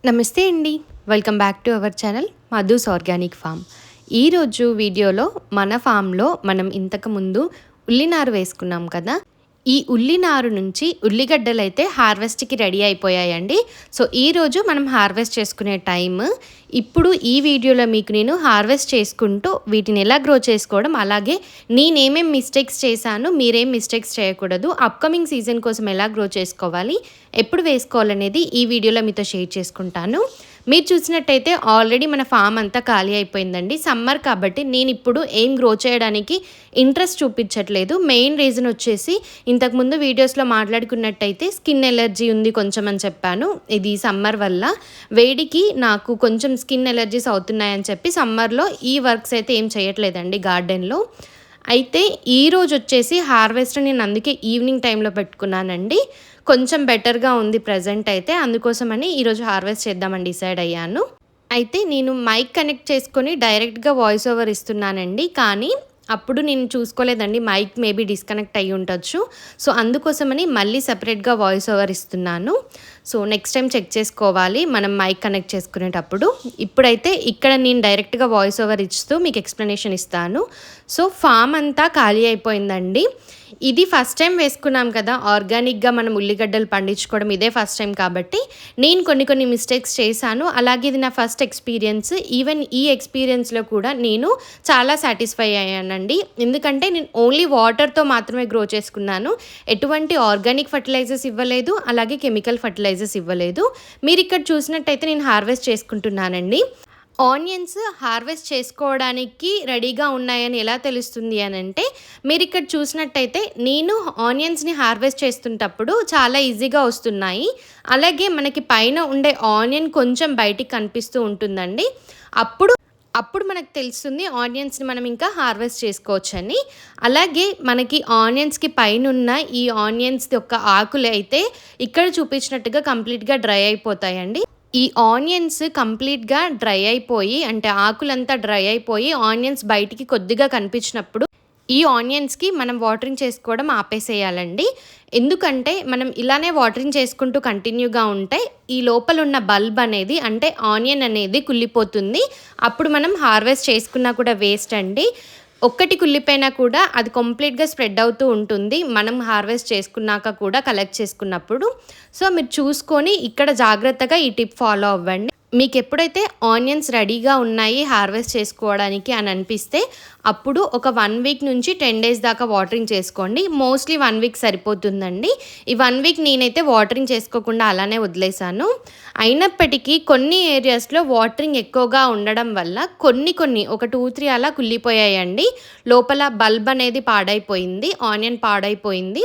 నమస్తే అండి. Welcome back to our channel Madhu's organic farm. ఈరోజు వీడియోలో మన ఫామ్లో మనం ఇంతకుముందు ఉల్లినారు వేసుకున్నాం కదా, ఈ ఉల్లినారు నుంచి ఉల్లిగడ్డలు అయితే హార్వెస్ట్కి రెడీ అయిపోయాయండి. సో ఈరోజు మనం హార్వెస్ట్ చేసుకునే టైం. ఇప్పుడు ఈ వీడియోలో మీకు నేను హార్వెస్ట్ చేసుకుంటూ వీటిని ఎలా గ్రో చేసుకోవడం, అలాగే నేనేమేం మిస్టేక్స్ చేశాను, మీరేం మిస్టేక్స్ చేయకూడదు, అప్కమింగ్ సీజన్ కోసం ఎలా గ్రో చేసుకోవాలి, ఎప్పుడు వేసుకోవాలనేది ఈ వీడియోలో మీతో షేర్ చేసుకుంటాను. మీరు చూసినట్టయితే ఆల్రెడీ మన ఫామ్ అంతా ఖాళీ అయిపోయిందండి. సమ్మర్ కాబట్టి నేను ఇప్పుడు ఏం గ్రో చేయడానికి ఇంట్రెస్ట్ చూపించట్లేదు. మెయిన్ రీజన్ వచ్చేసి ఇంతకుముందు వీడియోస్లో మాట్లాడుకున్నట్టయితే స్కిన్ ఎలర్జీ ఉంది కొంచెం అని చెప్పాను. ఇది సమ్మర్ వల్ల వేడికి నాకు కొంచెం స్కిన్ ఎలర్జీస్ అవుతున్నాయని చెప్పి సమ్మర్లో ఈ వర్క్స్ అయితే ఏం చేయట్లేదండి గార్డెన్లో. అయితే ఈరోజు వచ్చేసి హార్వెస్ట్ నేను అందుకే ఈవినింగ్ టైంలో పెట్టుకున్నానండి. కొంచెం బెటర్గా ఉంది ప్రజెంట్ అయితే, అందుకోసమని ఈరోజు హార్వెస్ట్ చేద్దామని డిసైడ్ అయ్యాను. అయితే నేను మైక్ కనెక్ట్ చేసుకొని డైరెక్ట్గా వాయిస్ ఓవర్ ఇస్తున్నానండి, కానీ అప్పుడు నేను చూసుకోలేదండి, మైక్ మేబీ డిస్కనెక్ట్ అయ్యి ఉండొచ్చు. సో అందుకోసమని మళ్ళీ సపరేట్గా వాయిస్ ఓవర్ ఇస్తున్నాను. సో నెక్స్ట్ టైం చెక్ చేసుకోవాలి మనం మైక్ కనెక్ట్ చేసుకునేటప్పుడు. ఇప్పుడైతే ఇక్కడ నేను డైరెక్ట్గా వాయిస్ ఓవర్ ఇస్తూ మీకు ఎక్స్ప్లెనేషన్ ఇస్తాను. సో ఫామ్ అంతా ఖాళీ అయిపోయిందండి. ఇది ఫస్ట్ టైం వేసుకున్నాం కదా, ఆర్గానిక్గా మనం ఉల్లిగడ్డలు పండించుకోవడం ఇదే ఫస్ట్ టైం కాబట్టి నేను కొన్ని మిస్టేక్స్ చేశాను. అలాగే ఇది నా ఫస్ట్ ఎక్స్పీరియన్స్. ఈవెన్ ఈ ఎక్స్పీరియన్స్లో కూడా నేను చాలా సాటిస్ఫై అయ్యానండి. ఎందుకంటే నేను ఓన్లీ వాటర్తో మాత్రమే గ్రో చేసుకున్నాను. ఎటువంటి ఆర్గానిక్ ఫర్టిలైజర్స్ ఇవ్వలేదు, అలాగే కెమికల్ ఫర్టిలైజర్స్ ఇవ్వలేదు. మీరు ఇక్కడ చూసినట్టయితే నేను హార్వెస్ట్ చేసుకుంటున్నానండి. ఆనియన్స్ హార్వెస్ట్ చేసుకోవడానికి రెడీగా ఉన్నాయని ఎలా తెలుస్తుంది అని అంటే, మీరు ఇక్కడ చూసినట్టయితే నేను ఆనియన్స్ని హార్వెస్ట్ చేస్తుంటప్పుడు చాలా ఈజీగా వస్తున్నాయి. అలాగే మనకి పైన ఉండే ఆనియన్ కొంచెం బయటికి కనిపిస్తూ ఉంటుందండి. అప్పుడు మనకు తెలుస్తుంది ఆనియన్స్ని మనం ఇంకా హార్వెస్ట్ చేసుకోవచ్చని. అలాగే మనకి ఆనియన్స్కి పైన ఉన్న ఈ ఆనియన్స్ యొక్క ఆకులు అయితే ఇక్కడ చూపించినట్టుగా కంప్లీట్గా డ్రై అయిపోతాయండి. ఈ ఆనియన్స్ కంప్లీట్గా డ్రై అయిపోయి, అంటే ఆకులంతా డ్రై అయిపోయి ఆనియన్స్ బయటికి కొద్దిగా కనిపించినప్పుడు ఈ ఆనియన్స్కి మనం వాటరింగ్ చేసుకోవడం ఆపేసేయాలండి. ఎందుకంటే మనం ఇలానే వాటరింగ్ చేసుకుంటూ కంటిన్యూగా ఉంటే ఈ లోపల ఉన్న బల్బ్ అనేది, అంటే ఆనియన్ అనేది కుళ్ళిపోతుంది. అప్పుడు మనం హార్వెస్ట్ చేసుకున్నా కూడా వేస్ట్ అండి. ఒక్కటి కుళ్ళిపోయినా కూడా అది కంప్లీట్గా స్ప్రెడ్ అవుతూ ఉంటుంది మనం హార్వెస్ట్ చేసుకున్నాక కూడా కలెక్ట్ చేసుకున్నప్పుడు. సో మీరు చూసుకొని ఇక్కడ జాగ్రత్తగా ఈ టిప్ ఫాలో అవ్వండి. మీకు ఎప్పుడైతే ఆనియన్స్ రెడీగా ఉన్నాయి హార్వెస్ట్ చేసుకోవడానికి అని అనిపిస్తే అప్పుడు ఒక 1 వీక్ నుంచి 10 డేస్ దాకా వాటరింగ్ చేసుకోండి. మోస్ట్లీ 1 వీక్ సరిపోతుందండి. ఈ 1 వీక్ నేనైతే వాటరింగ్ చేసుకోకుండా అలానే వదిలేశాను. అయినప్పటికీ కొన్ని ఏరియాస్లో వాటరింగ్ ఎక్కువగా ఉండడం వల్ల కొన్ని ఒక 2-3 అలా కుళ్ళిపోయాయండి. లోపల బల్బ్ అనేది పాడైపోయింది, ఆనియన్ పాడైపోయింది.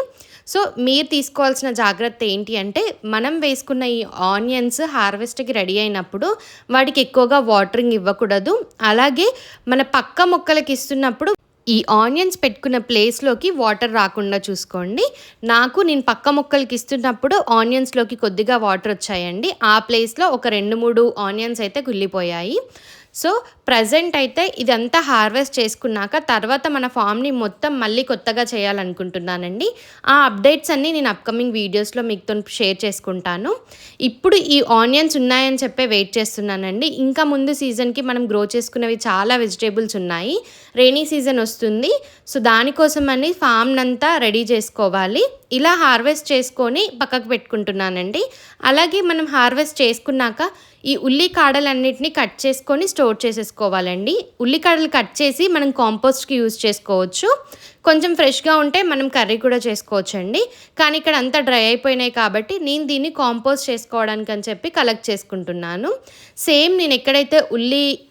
సో మీరు తీసుకోవాల్సిన జాగ్రత్త ఏంటి అంటే, మనం వేసుకున్న ఈ ఆనియన్స్ హార్వెస్ట్కి రెడీ అయినప్పుడు వాటికి ఎక్కువగా వాటరింగ్ ఇవ్వకూడదు. అలాగే మన పక్క మొక్కలకి ఇస్తున్నప్పుడు ఈ ఆనియన్స్ పెట్టుకున్న ప్లేస్లోకి వాటర్ రాకుండా చూసుకోండి. నేను పక్క మొక్కలకి ఇస్తున్నప్పుడు ఆనియన్స్లోకి కొద్దిగా వాటర్ వచ్చాయండి. ఆ ప్లేస్లో ఒక 2-3 ఆనియన్స్ అయితే కుళ్ళిపోయాయి. సో ప్రజెంట్ అయితే ఇదంతా హార్వెస్ట్ చేసుకున్నాక తర్వాత మన ఫామ్ని మొత్తం మళ్ళీ కొత్తగా చేయాలనుకుంటున్నానండి. ఆ అప్డేట్స్ అన్నీ నేను అప్కమింగ్ వీడియోస్లో మీతో షేర్ చేసుకుంటాను. ఇప్పుడు ఈ ఆనియన్స్ ఉన్నాయని చెప్పే వెయిట్ చేస్తున్నానండి. ఇంకా ముందు సీజన్కి మనం గ్రో చేసుకునేవి చాలా వెజిటేబుల్స్ ఉన్నాయి. రెయినీ సీజన్ వస్తుంది. సో దానికోసమని ఫామ్నంతా రెడీ చేసుకోవాలి. ఇలా హార్వెస్ట్ చేసుకొని పక్కకు పెట్టుకుంటున్నానండి. అలాగే మనం హార్వెస్ట్ చేసుకున్నాక ఈ ఉల్లికాడలన్నిటిని కట్ చేసుకొని స్టోర్ చేసేసుకోవాలండి. ఉల్లికాడలు కట్ చేసి మనం కాంపోస్ట్కి యూజ్ చేసుకోవచ్చు. కొంచెం ఫ్రెష్గా ఉంటే మనం కర్రీ కూడా చేసుకోవచ్చండి. కానీ ఇక్కడ అంతా డ్రై అయిపోయినాయి కాబట్టి నేను దీన్ని కాంపోస్ట్ చేసుకోవడానికి అని చెప్పి కలెక్ట్ చేసుకుంటున్నాను. సేమ్ నేను ఎక్కడైతే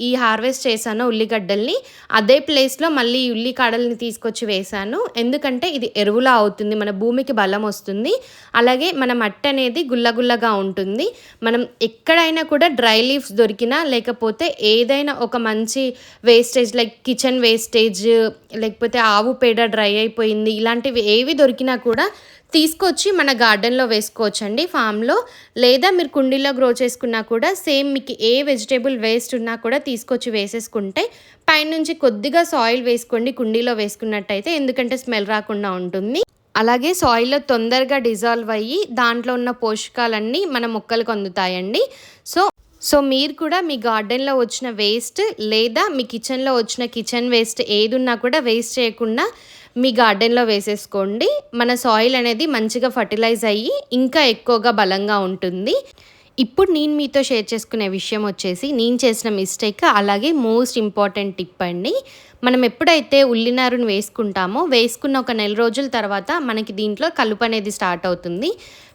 ఈ హార్వెస్ట్ చేశానో ఉల్లిగడ్డల్ని అదే ప్లేస్లో మళ్ళీ ఈ ఉల్లికాడల్ని తీసుకొచ్చి వేశాను. ఎందుకంటే ఇది ఎరువులా అవుతుంది, మన భూమికి బలం వస్తుంది. అలాగే మన మట్టి అనేది గుల్లగుల్లగా ఉంటుంది. మనం ఎక్కడైనా కూడా డ్రై లీవ్స్ దొరికినా, లేకపోతే ఏదైనా ఒక మంచి వేస్టేజ్ లైక్ కిచెన్ వేస్టేజ్, లేకపోతే ఆవు పేడ డ్రై అయిపోయింది, ఇలాంటివి ఏవి దొరికినా కూడా తీసుకొచ్చి మన గార్డెన్లో వేసుకోవచ్చండి ఫామ్లో. లేదా మీరు కుండీలో గ్రో చేసుకున్నా కూడా సేమ్ మీకు ఏ వెజిటేబుల్ వేస్ట్ ఉన్నా కూడా తీసుకొచ్చి వేసేసుకుంటే పైనుంచి కొద్దిగా సాయిల్ వేసుకోండి కుండీలో వేసుకున్నట్టయితే, ఎందుకంటే స్మెల్ రాకుండా ఉంటుంది. అలాగే సాయిల్లో తొందరగా డిజాల్వ్ అయ్యి దాంట్లో ఉన్న పోషకాలన్నీ మన మొక్కలకు అందుతాయండి. సో సో మీరు కూడా మీ గార్డెన్‌లో వచ్చిన వేస్ట్ లేదా మీ కిచెన్‌లో వచ్చిన కిచెన్ వేస్ట్ ఏదున్నా కూడా వేస్ట్ చేయకుండా మీ గార్డెన్‌లో వేసేసుకోండి. మన సాయిల్ అనేది మంచిగా ఫర్టిలైజ్ అయ్యి ఇంకా ఎక్కువగా బలంగా ఉంటుంది. ఇప్పుడు నేను మీతో షేర్ చేసుకునే విషయం వచ్చేసి నేను చేసిన మిస్టేక్, అలాగే మోస్ట్ ఇంపార్టెంట్ టిప్ అండి. మనం ఎప్పుడైతే ఉల్లినారుని వేసుకుంటామో వేసుకున్న ఒక నెల రోజుల తర్వాత మనకి దీంట్లో కలుపు అనేది స్టార్ట్ అవుతుంది.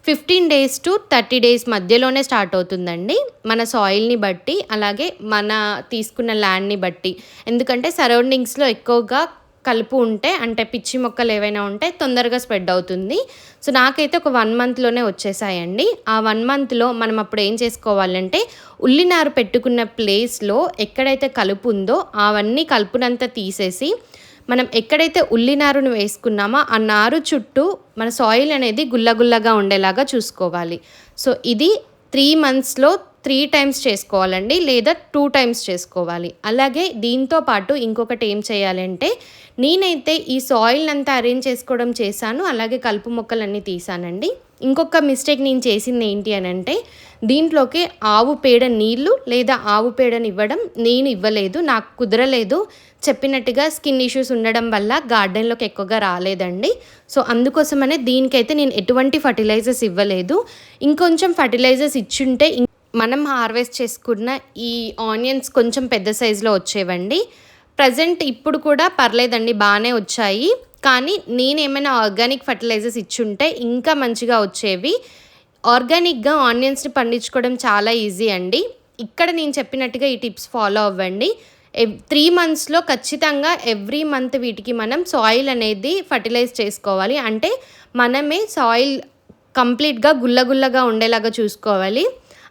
15 డేస్ టు 30 డేస్ మధ్యలోనే స్టార్ట్ అవుతుందండి. మన సాయిల్ని బట్టి, అలాగే మన తీసుకున్న ల్యాండ్ని బట్టి. ఎందుకంటే సరౌండింగ్స్లో ఎక్కువగా కలుపు ఉంటే, అంటే పిచ్చి మొక్కలు ఏవైనా ఉంటే తొందరగా స్ప్రెడ్ అవుతుంది. సో నాకైతే ఒక 1 మంత్లోనే వచ్చేసాయండి. ఆ 1 మంత్లో మనం అప్పుడు ఏం చేసుకోవాలంటే, ఉల్లినారు పెట్టుకున్న ప్లేస్లో ఎక్కడైతే కలుపు ఉందో అవన్నీ కలుపునంతా తీసేసి, మనం ఎక్కడైతే ఉల్లినారును వేసుకున్నామో ఆ నారు చుట్టూ మన సాయిల్ అనేది గుల్లగుల్లగా ఉండేలాగా చూసుకోవాలి. సో ఇది 3 మంత్స్లో 3 టైమ్స్ చేసుకోవాలండి, లేదా 2 టైమ్స్ చేసుకోవాలి. అలాగే దీంతో పాటు ఇంకొకటి ఏం చేయాలంటే, నేనైతే ఈ సాయిల్ అంతా అరేంజ్ చేసుకోవడం చేశాను, అలాగే కలుపు మొక్కలన్నీ తీసానండి. ఇంకొక మిస్టేక్ నేను చేసింది ఏంటి అని అంటే, దీంట్లోకి ఆవు పేడ నీళ్ళు లేదా ఆవు పేడని ఇవ్వడం నేను ఇవ్వలేదు, నాకు కుదరలేదు. చెప్పినట్టుగా స్కిన్ ఇష్యూస్ ఉండడం వల్ల గార్డెన్లోకి ఎక్కువగా రాలేదండి. సో అందుకోసమనే దీనికైతే నేను ఎటువంటి ఫర్టిలైజర్స్ ఇవ్వలేదు. ఇంకొంచెం ఫర్టిలైజర్స్ ఇచ్చుంటే మనం హార్వెస్ట్ చేసుకున్న ఈ ఆనియన్స్ కొంచెం పెద్ద సైజులో వచ్చేవండి. ప్రజెంట్ ఇప్పుడు కూడా పర్లేదండి, బాగానే వచ్చాయి. కానీ నేనేమైనా ఆర్గానిక్ ఫర్టిలైజర్స్ ఇచ్చుంటే ఇంకా మంచిగా వచ్చేవి. ఆర్గానిక్గా ఆనియన్స్ని పండించుకోవడం చాలా ఈజీ అండి. ఇక్కడ నేను చెప్పినట్టుగా ఈ టిప్స్ ఫాలో అవ్వండి. 3 మంత్స్లో ఖచ్చితంగా ఎవ్రీ మంత్ వీటికి మనం సాయిల్ అనేది ఫర్టిలైజ్ చేసుకోవాలి. అంటే మనమే సాయిల్ కంప్లీట్గా గుల్లగుల్లగా ఉండేలాగా చూసుకోవాలి.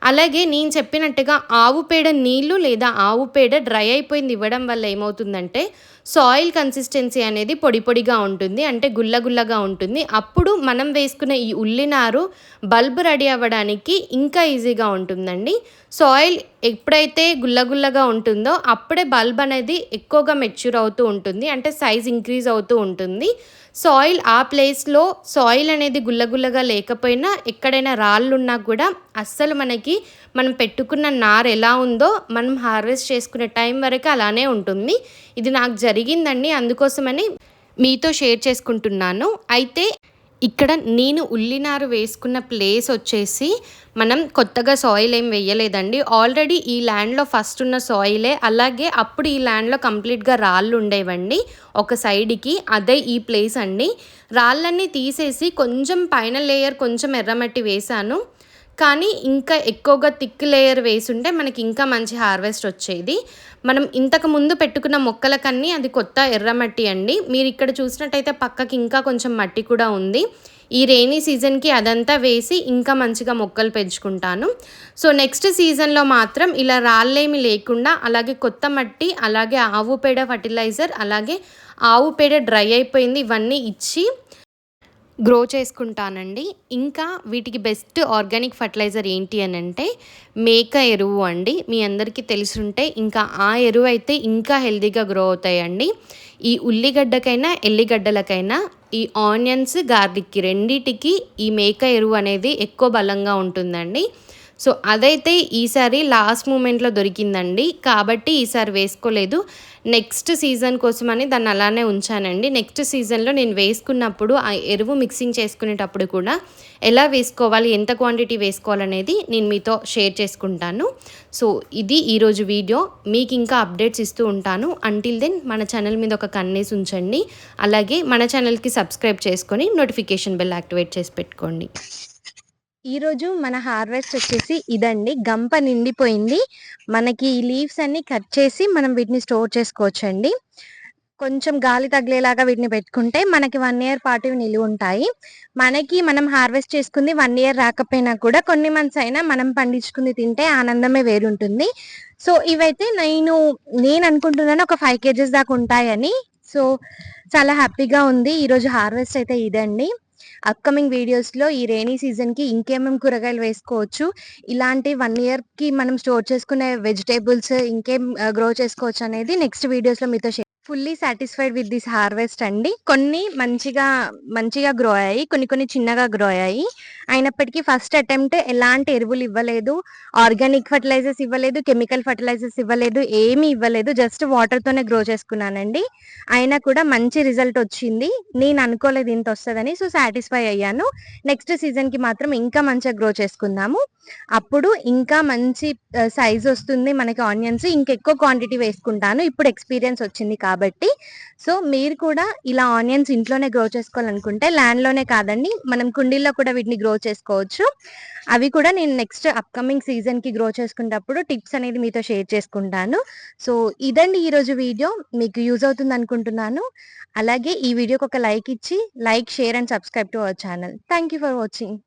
అలాగే నేను చెప్పినట్టుగా ఆవు పేడ నీళ్ళు లేదా ఆవు పేడ డ్రై అయిపోయింది ఇవ్వడం వల్ల ఏమవుతుందంటే, సాయిల్ కన్సిస్టెన్సీ అనేది పొడి పొడిగా ఉంటుంది, అంటే గుల్లగుల్లగా ఉంటుంది. అప్పుడు మనం వేసుకునే ఈ ఉల్లినారు బల్బ్ రెడీ అవ్వడానికి ఇంకా ఈజీగా ఉంటుందండి. సాయిల్ ఎప్పుడైతే గుల్లగుల్లగా ఉంటుందో అప్పుడే బల్బ్ అనేది ఎక్కువగా మెచ్యూర్ అవుతూ ఉంటుంది, అంటే సైజ్ ఇంక్రీజ్ అవుతూ ఉంటుంది. సాయిల్ ఆ ప్లేస్లో సాయిల్ అనేది గుల్లగుల్లగా లేకపోయినా, ఎక్కడైనా రాళ్ళు ఉన్నా కూడా అస్సలు మనం పెట్టుకున్న నారు ఎలా ఉందో మనం హార్వెస్ట్ చేసుకునే టైం వరకు అలానే ఉంటుంది. ఇది నాకు జరిగిందండి, అందుకోసమని మీతో షేర్ చేసుకుంటున్నాను. అయితే ఇక్కడ నేను ఉల్లినారు వేసుకున్న ప్లేస్ వచ్చేసి మనం కొత్తగా సాయిల్ ఏం వేయలేదండి. ఆల్రెడీ ఈ ల్యాండ్లో ఫస్ట్ ఉన్న సాయిలే. అలాగే అప్పుడు ఈ ల్యాండ్లో కంప్లీట్గా రాళ్ళు ఉండేవండి ఒక సైడ్కి, అదే ఈ ప్లేస్ అండి. రాళ్ళన్నీ తీసేసి కొంచెం పైన లేయర్ కొంచెం ఎర్రమట్టి వేశాను. కానీ ఇంకా ఎక్కువగా థిక్ లేయర్ వేసుంటే మనకి ఇంకా మంచి హార్వెస్ట్ వచ్చేది. మనం ఇంతకు ముందు పెట్టుకున్న మొక్కలకన్నీ అది కొత్త ఎర్రమట్టి అండి. మీరు ఇక్కడ చూసినట్టయితే పక్కకి ఇంకా కొంచెం మట్టి కూడా ఉంది. ఈ రెయినీ సీజన్కి అదంతా వేసి ఇంకా మంచిగా మొక్కలు పెంచుకుంటాను. సో నెక్స్ట్ సీజన్లో మాత్రం ఇలా రాళ్ళేమి లేకుండా, అలాగే కొత్త మట్టి, అలాగే ఆవు పేడ ఫర్టిలైజర్, అలాగే ఆవు పేడ డ్రై అయిపోయింది, ఇవన్నీ ఇచ్చి గ్రో చేసుకుంటానండి. ఇంకా వీటికి బెస్ట్ ఆర్గానిక్ ఫర్టిలైజర్ ఏంటి అని అంటే మేక ఎరువు అండి. మీ అందరికీ తెలుసుంటే ఇంకా ఆ ఎరువు అయితే ఇంకా హెల్తీగా గ్రో అవుతాయండి. ఈ ఉల్లిగడ్డకైనా ఎల్లిగడ్డలకైనా, ఈ ఆనియన్స్ గార్లిక్కి రెండిటికి ఈ మేక ఎరువు అనేది ఎక్కువ బలంగా ఉంటుందండి. సో అదైతే ఈసారి లాస్ట్ మూమెంట్లో దొరికిందండి, కాబట్టి ఈసారి వేసుకోలేదు. నెక్స్ట్ సీజన్ కోసమని దాన్ని అలానే ఉంచానండి. నెక్స్ట్ సీజన్లో నేను వేసుకున్నప్పుడు ఆ ఎరువు మిక్సింగ్ చేసుకునేటప్పుడు కూడా ఎలా వేసుకోవాలి, ఎంత క్వాంటిటీ వేసుకోవాలనేది నేను మీతో షేర్ చేసుకుంటాను. సో ఇది ఈరోజు వీడియో. మీకు ఇంకా అప్డేట్స్ ఇస్తూ ఉంటాను. అంటిల్ దెన్ మన ఛానల్ మీద ఒక కన్నేసి ఉంచండి. అలాగే మన ఛానల్కి సబ్స్క్రైబ్ చేసుకొని నోటిఫికేషన్ బెల్ యాక్టివేట్ చేసి పెట్టుకోండి. ఈరోజు మన హార్వెస్ట్ వచ్చేసి ఇదండి. గంప నిండిపోయింది. మనకి ఈ లీవ్స్ అన్ని కట్ చేసి మనం వీటిని స్టోర్ చేసుకోవచ్చండి. కొంచెం గాలి తగిలేలాగా వీటిని పెట్టుకుంటే మనకి 1 ఇయర్ పాటు నిలువ ఉంటాయి. మనం హార్వెస్ట్ చేసుకుంది 1 ఇయర్ రాకపోయినా కూడా కొన్ని మంత్స్ అయినా మనం పండించుకుంది తింటే ఆనందమే వేరుంటుంది. సో ఇవైతే నేను అనుకుంటున్నాను ఒక 5 kgs దాకా ఉంటాయని. సో చాలా హ్యాపీగా ఉంది. ఈరోజు హార్వెస్ట్ అయితే ఇదండి. అప్కమింగ్ వీడియోస్లో ఈ రెయినీ సీజన్కి ఇంకేమేమి కూరగాయలు వేసుకోవచ్చు, ఇలాంటి 1 ఇయర్కి మనం స్టోర్ చేసుకునే వెజిటేబుల్స్ ఇంకేం గ్రో చేసుకోవచ్చు అనేది నెక్స్ట్ వీడియోస్లో మీతో fully satisfied with this harvest అండి. కొన్ని మంచిగా గ్రో అయ్యాయి, కొన్ని చిన్నగా గ్రో అయ్యాయి. అయినప్పటికీ ఫస్ట్ అటెంప్ట్ ఎలాంటి ఎరువులు ఇవ్వలేదు, ఆర్గానిక్ ఫర్టిలైజర్స్ ఇవ్వలేదు, కెమికల్ ఫర్టిలైజర్స్ ఇవ్వలేదు, ఏమీ ఇవ్వలేదు. జస్ట్ వాటర్‌తోనే గ్రో చేసుకున్నానండి. అయినా కూడా మంచి రిజల్ట్ వచ్చింది. నేను అనుకోలేదు ఇంత వస్తదని. సో, సాటిస్ఫై అయ్యాను. నెక్స్ట్ సీజన్‌కి మాత్రం ఇంకా మంచిగా గ్రో చేసుకుందాము. అప్పుడు ఇంకా మంచి సైజ్ వస్తుంది మనకి ఆనియన్స్. ఇంకెక్కువ క్వాంటిటీ వేసుకుంటాను. ఇప్పుడు ఎక్స్‌పీరియన్స్ వచ్చింది కాబట్టి. సో, మీరు కూడా ఇలా ఆనియన్స్ ఇంట్లోనే గ్రో చేసుకోవాలనుకుంటే ల్యాండ్‌లోనే కాదండి, మనం కుండీల్లో కూడా వీటిని గ్రో చేసుకోవచ్చు. అవి కూడా నేను నెక్స్ట్ అప్‌కమింగ్ సీజన్‌కి గ్రో చేసుకునేటప్పుడు టిప్స్ అనేది మీతో షేర్ చేసుకుంటాను. సో, ఇదండి ఈరోజు వీడియో. మీకు యూజ్ అవుతుందనుకుంటున్నాను. అలాగే ఈ వీడియోకి ఒక లైక్ ఇచ్చి, like, share and subscribe to our channel. Thank you for watching.